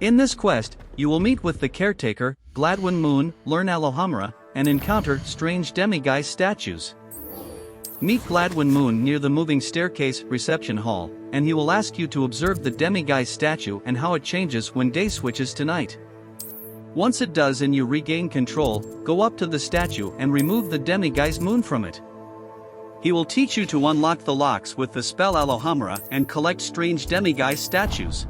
In this quest, you will meet with the Caretaker, Gladwin Moon, learn Alohomora, and encounter strange Demiguise statues. Meet Gladwin Moon near the moving staircase reception hall, and he will ask you to observe the Demiguise statue and how it changes when day switches to night. Once it does and you regain control, go up to the statue and remove the Demiguise Moon from it. He will teach you to unlock the locks with the spell Alohomora and collect strange Demiguise statues.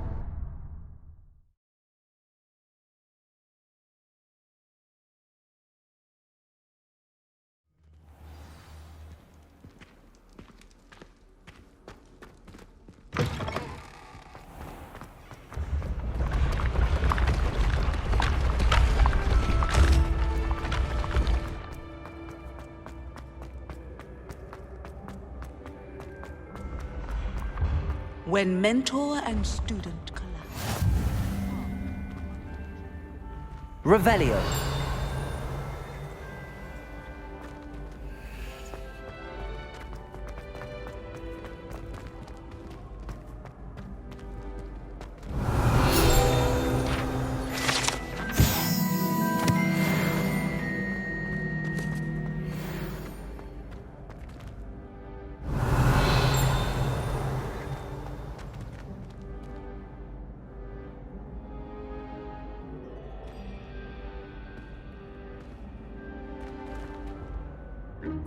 When mentor and student collide. Revelio.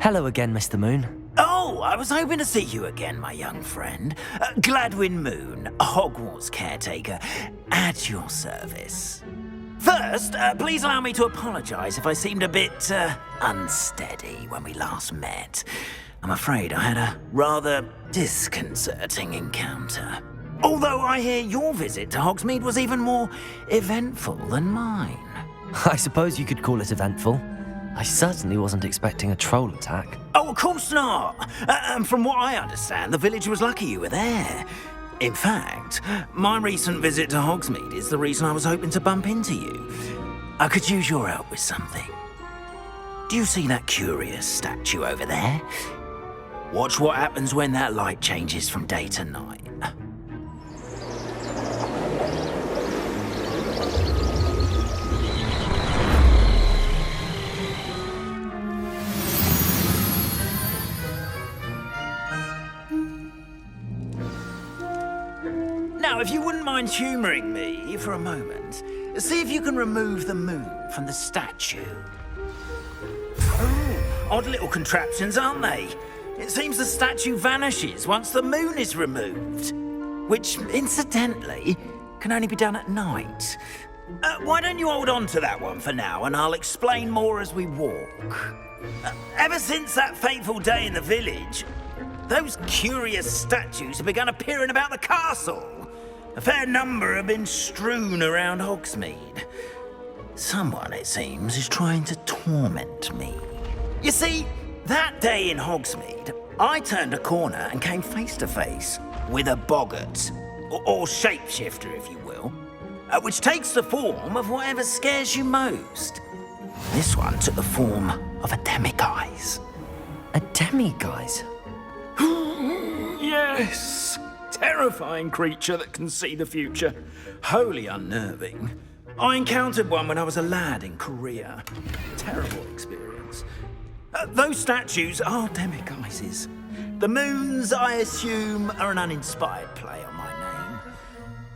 Hello again, Mr. Moon. Oh, I was hoping to see you again, my young friend. Gladwin Moon, Hogwarts Caretaker, at your service. First, please allow me to apologise if I seemed a bit unsteady when we last met. I'm afraid I had a rather disconcerting encounter. Although I hear your visit to Hogsmeade was even more eventful than mine. I suppose you could call it eventful. I certainly wasn't expecting a troll attack. Oh, of course not. And from what I understand, the village was lucky you were there. In fact, my recent visit to Hogsmeade is the reason I was hoping to bump into you. I could use your help with something. Do you see that curious statue over there? Watch what happens when that light changes from day to night. Now, if you wouldn't mind humouring me for a moment, see if you can remove the moon from the statue. Oh, odd little contraptions, aren't they? It seems the statue vanishes once the moon is removed, which, incidentally, can only be done at night. Why don't you hold on to that one for now, and I'll explain more as we walk. Ever since that fateful day in the village, those curious statues have begun appearing about the castle. A fair number have been strewn around Hogsmeade. Someone, it seems, is trying to torment me. You see, that day in Hogsmeade, I turned a corner and came face to face with a boggart, or shapeshifter, if you will, which takes the form of whatever scares you most. This one took the form of a demiguise. A demiguise? Yes. Terrifying creature that can see the future. Wholly unnerving. I encountered one when I was a lad in Korea. Terrible experience. Those statues are demiguises. The moons, I assume, are an uninspired play on my name.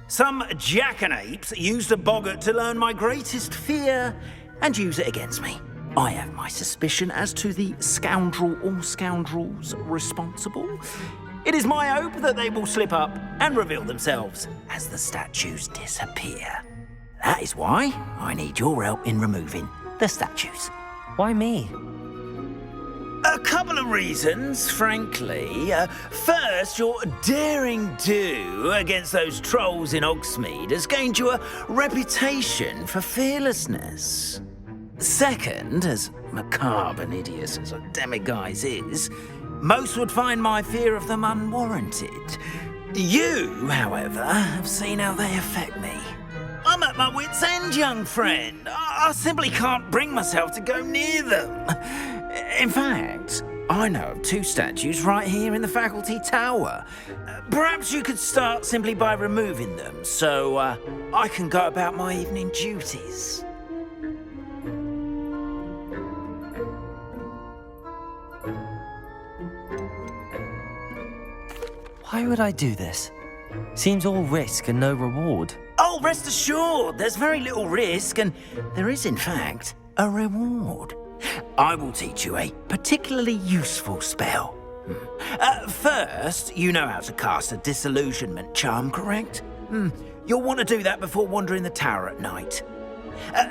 Some jackanapes used a boggart to learn my greatest fear and use it against me. I have my suspicion as to the scoundrel or scoundrels responsible. It is my hope that they will slip up and reveal themselves as the statues disappear. That is why I need your help in removing the statues. Why me? A couple of reasons, frankly. First, your daring do against those trolls in Hogsmeade has gained you a reputation for fearlessness. Second, as macabre and hideous as a demiguise is, most would find my fear of them unwarranted. You, however, have seen how they affect me. I'm at my wit's end, young friend. I simply can't bring myself to go near them. In fact, I know of two statues right here in the faculty tower. Perhaps you could start simply by removing them, so I can go about my evening duties. Why would I do this? Seems all risk and no reward. Oh, rest assured, there's very little risk, and there is, in fact, a reward. I will teach you a particularly useful spell. First, you know how to cast a disillusionment charm, correct? You'll want to do that before wandering the tower at night.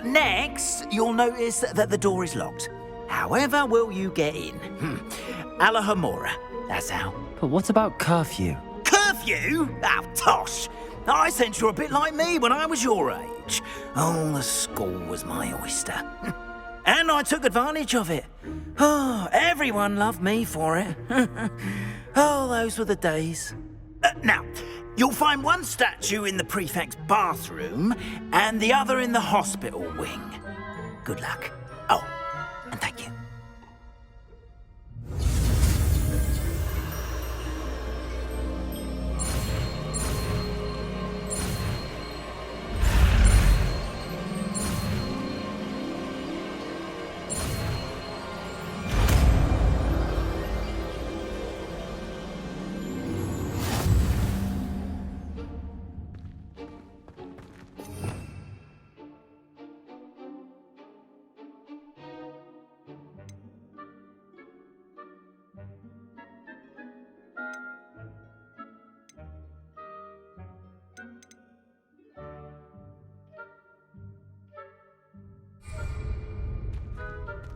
Next, you'll notice that the door is locked. However will you get in? Alohomora, that's how. But what about curfew? Curfew? Oh, tosh. I sense you're a bit like me when I was your age. Oh, the school was my oyster. And I took advantage of it. Oh, everyone loved me for it. Oh, those were the days. Now, you'll find one statue in the prefect's bathroom and the other in the hospital wing. Good luck. Oh, and thank you.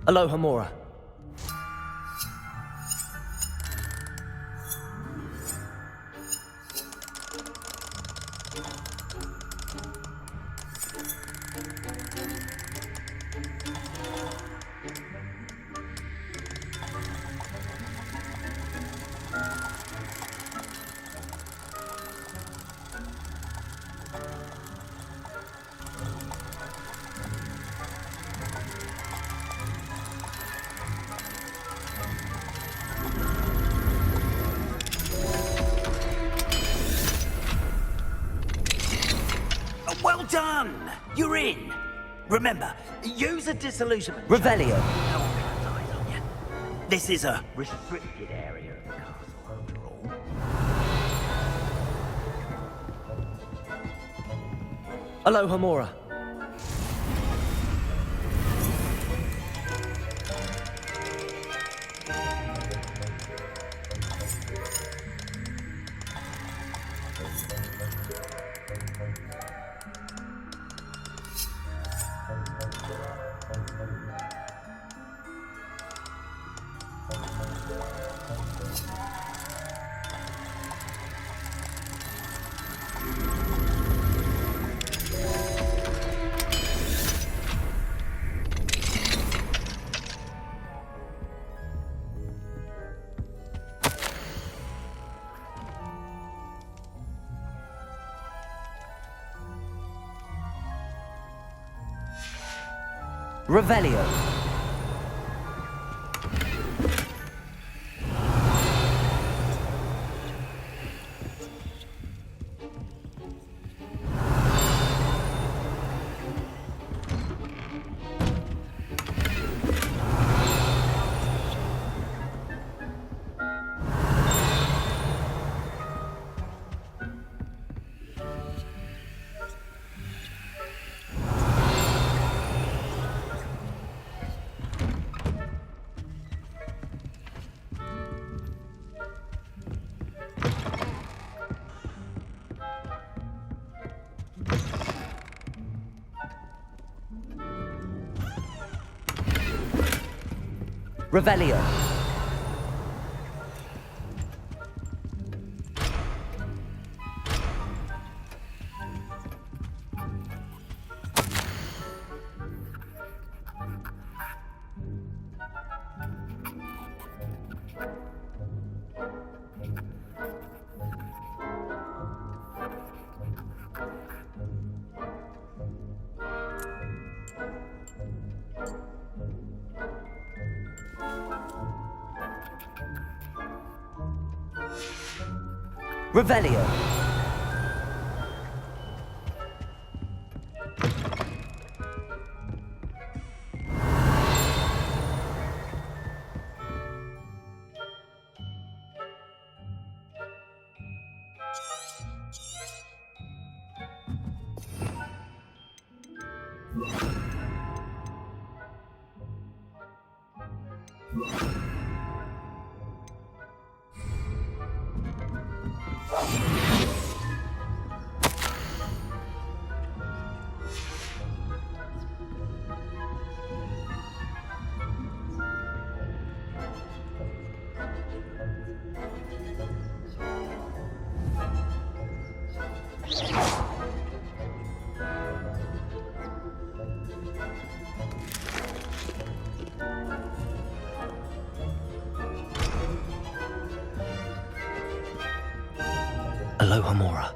Alohomora. Well done! You're in. Remember, use a disillusionment. Revelio. This is a restricted area of the castle, after all. Alohomora. Revelio. Revelio. Revelio. Alohomora.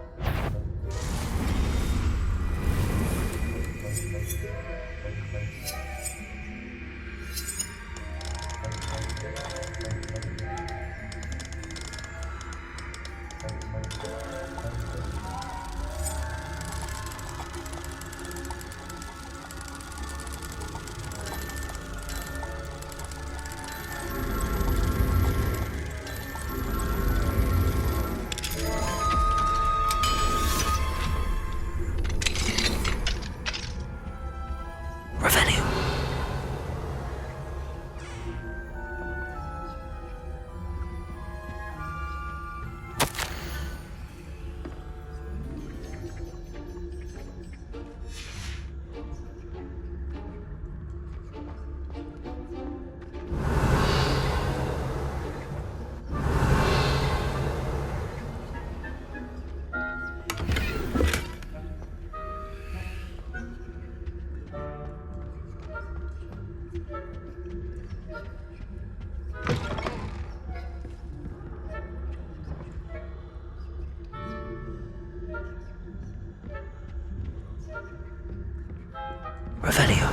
Revelio.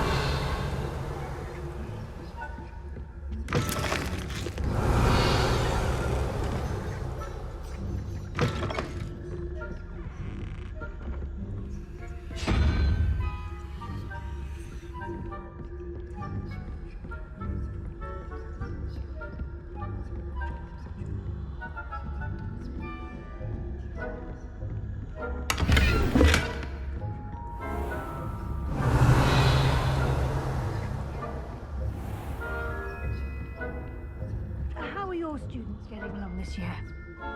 Students getting along this year?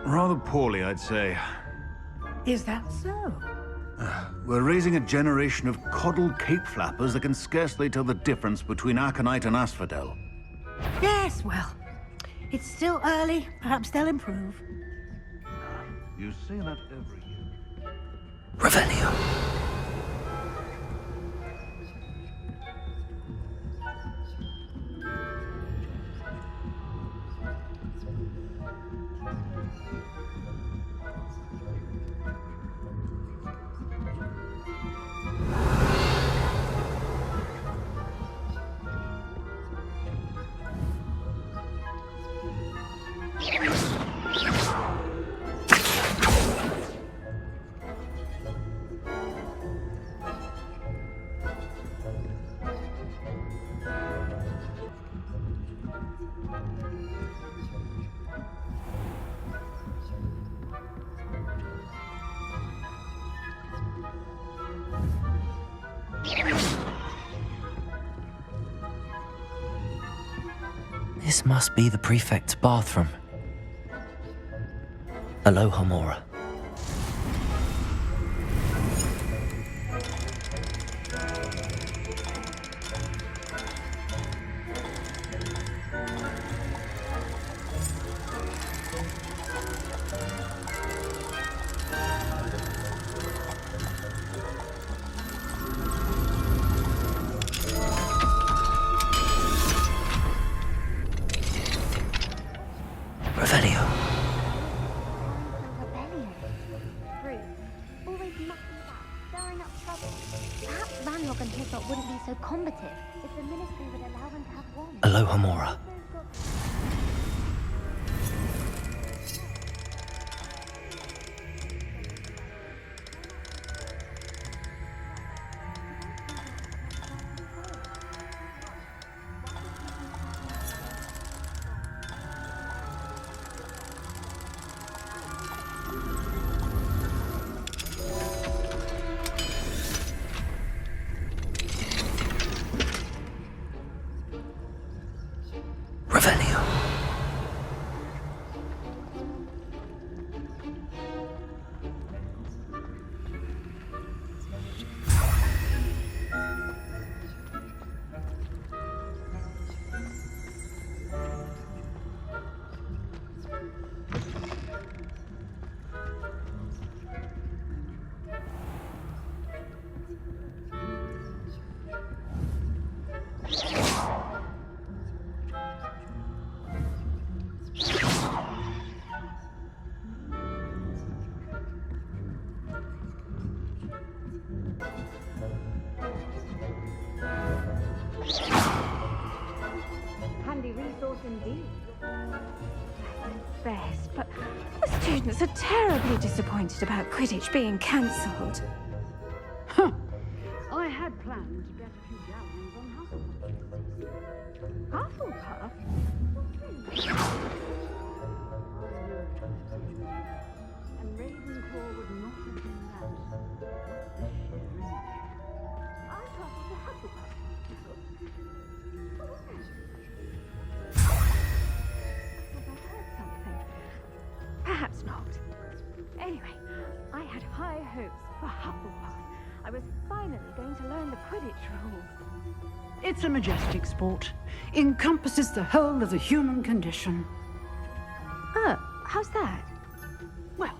Rather poorly, I'd say. Is that so? We're raising a generation of coddled cape flappers that can scarcely tell the difference between Aconite and Asphodel. Yes, well, it's still early. Perhaps they'll improve. You say that every year. Revelio. This must be the prefect's bathroom. Alohomora. Revelio. Rebellion. Rude. Always mucking about, stirring up trouble. Perhaps Ranrock and Hislop wouldn't be so combative if the ministry would allow them to have one. Alohomora. students are terribly disappointed about Quidditch being cancelled. I had planned to get a few galleons on Hufflepuff. Hufflepuff? And Ravenclaw would not have been that. I thought it was a Hufflepuff. Perhaps not. Anyway, I had high hopes for Hufflepuff. I was finally going to learn the Quidditch rules. It's a majestic sport. Encompasses the whole of the human condition. Oh, how's that? Well,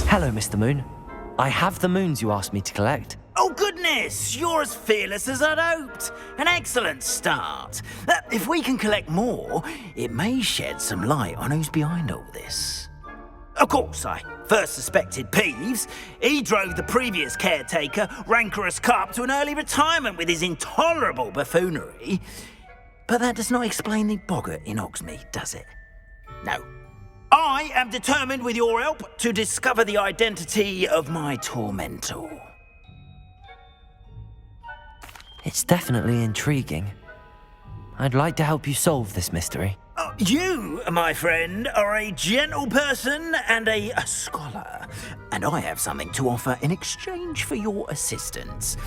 Hello, Mr. Moon. I have the moons you asked me to collect. Oh, goodness! You're as fearless as I'd hoped. An excellent start. If we can collect more, it may shed some light on who's behind all this. Of course, I first suspected Peeves. He drove the previous caretaker, rancorous Carp, to an early retirement with his intolerable buffoonery. But that does not explain the boggart in Hogsmeade, does it? No. I am determined, with your help, to discover the identity of my tormentor. It's definitely intriguing. I'd like to help you solve this mystery. You, my friend, are a gentle person and a scholar, and I have something to offer in exchange for your assistance.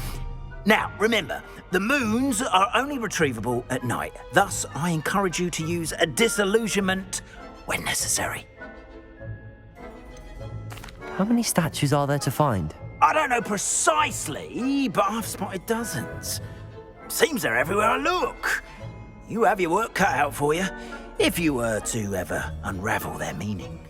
Now, remember, the moons are only retrievable at night. Thus, I encourage you to use a disillusionment when necessary. How many statues are there to find? I don't know precisely, but I've spotted dozens. Seems they're everywhere I look. You have your work cut out for you, if you were to ever unravel their meaning.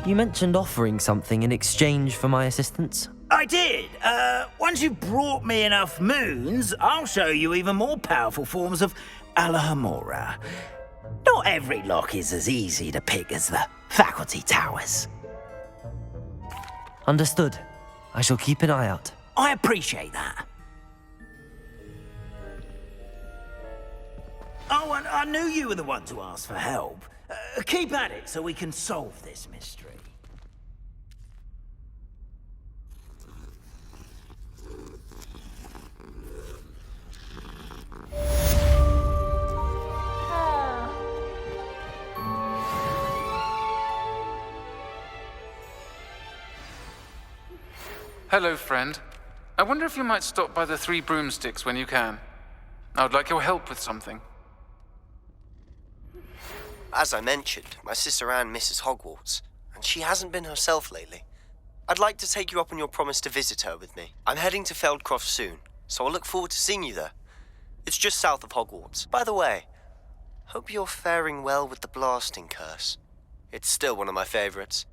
You mentioned offering something in exchange for my assistance. I did. Once you've brought me enough moons, I'll show you even more powerful forms of Alohomora. Not every lock is as easy to pick as the faculty towers. Understood. I shall keep an eye out. I appreciate that. Oh, and I knew you were the one to ask for help. Keep at it so we can solve this mystery. Hello, friend. I wonder if you might stop by the Three Broomsticks when you can. I would like your help with something. As I mentioned, my sister Anne misses Hogwarts, and she hasn't been herself lately. I'd like to take you up on your promise to visit her with me. I'm heading to Feldcroft soon, so I'll look forward to seeing you there. It's just south of Hogwarts. By the way, hope you're faring well with the blasting curse. It's still one of my favorites.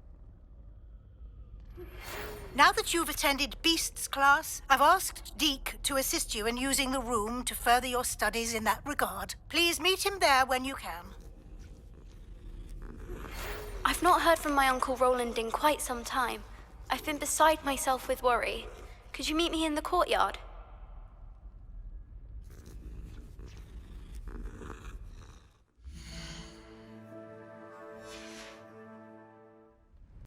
Now that you've attended Beasts class, I've asked Deke to assist you in using the room to further your studies in that regard. Please meet him there when you can. I've not heard from my Uncle Roland in quite some time. I've been beside myself with worry. Could you meet me in the courtyard?